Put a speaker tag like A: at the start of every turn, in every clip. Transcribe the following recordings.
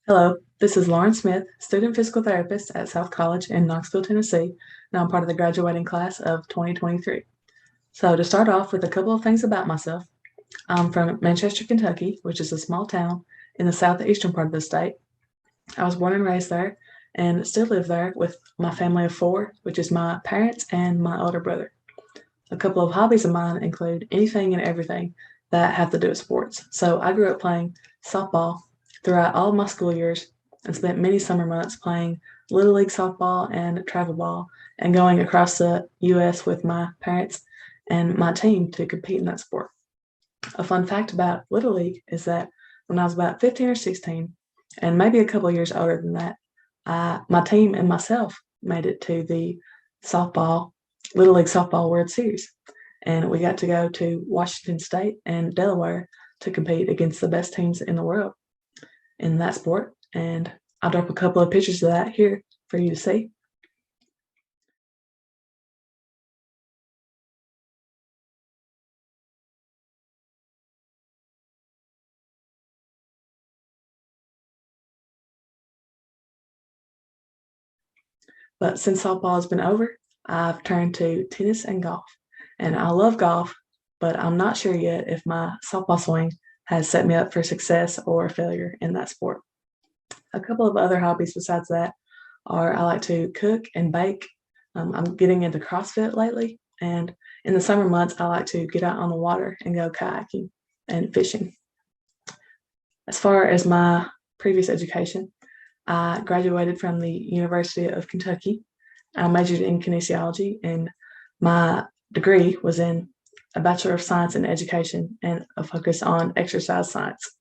A: Hello, this is Lauren Smith, student physical therapist at South College in Knoxville, Tennessee, and I'm part of the graduating class of 2023. So to start off with a couple of things about myself, I'm from Manchester, Kentucky, which is a small town in the southeastern part of the state. I was born and raised there and still live there with my family of four, which is my parents and my older brother. A couple of hobbies of mine include anything and everything that have to do with sports. So I grew up playing softball throughout all of my school years and spent many summer months playing Little League softball and travel ball and going across the U.S. with my parents and my team to compete in that sport. A fun fact about Little League is that when I was about 15 or 16, and maybe a couple of years older than that, my team and myself made it to the softball Little League Softball World Series. And we got to go to Washington State and Delaware to compete against the best teams in the world in that sport. And I'll drop a couple of pictures of that here for you to see. But since softball has been over, I've turned to tennis and golf. And I love golf, but I'm not sure yet if my softball swing has set me up for success or failure in that sport. A couple of other hobbies besides that are I like to cook and bake. I'm getting into CrossFit lately, and in the summer months, I like to get out on the water and go kayaking and fishing. As far as my previous education, I graduated from the University of Kentucky. I majored in kinesiology, and my degree was in a Bachelor of Science in Education and a focus on exercise science.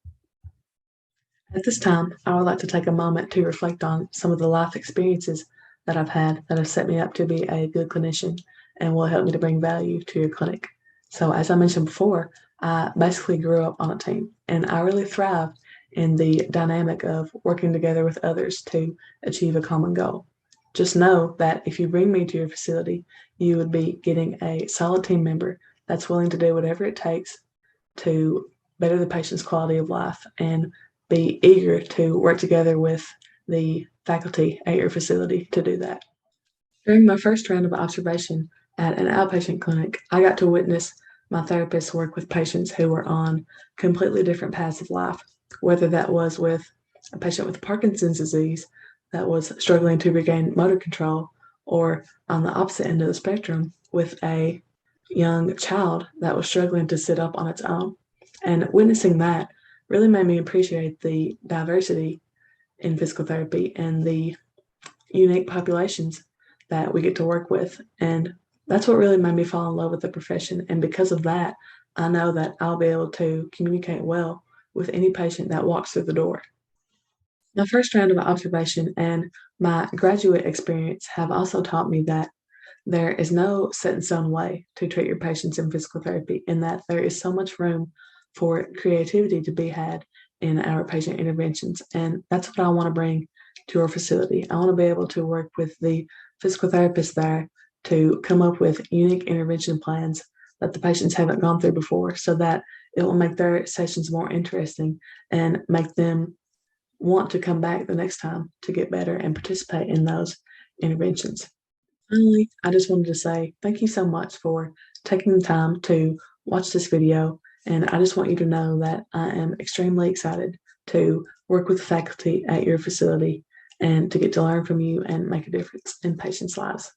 A: At this time, I would like to take a moment to reflect on some of the life experiences that I've had that have set me up to be a good clinician and will help me to bring value to your clinic. So, as I mentioned before, I basically grew up on a team and I really thrive in the dynamic of working together with others to achieve a common goal. Just know that if you bring me to your facility, you would be getting a solid team member that's willing to do whatever it takes to better the patient's quality of life and be eager to work together with the faculty at your facility to do that. During my first round of observation at an outpatient clinic, I got to witness my therapist work with patients who were on completely different paths of life, whether that was with a patient with Parkinson's disease that was struggling to regain motor control, or on the opposite end of the spectrum with a young child that was struggling to sit up on its own. And witnessing that really made me appreciate the diversity in physical therapy and the unique populations that we get to work with. And that's what really made me fall in love with the profession. And because of that, I know that I'll be able to communicate well with any patient that walks through the door. My first round of observation and my graduate experience have also taught me that there is no set in stone way to treat your patients in physical therapy, in that there is so much room for creativity to be had in our patient interventions. And that's what I want to bring to our facility. I want to be able to work with the physical therapists there to come up with unique intervention plans that the patients haven't gone through before, so that it will make their sessions more interesting and make them want to come back the next time to get better and participate in those interventions. Finally, I just wanted to say thank you so much for taking the time to watch this video. And I just want you to know that I am extremely excited to work with faculty at your facility and to get to learn from you and make a difference in patients' lives.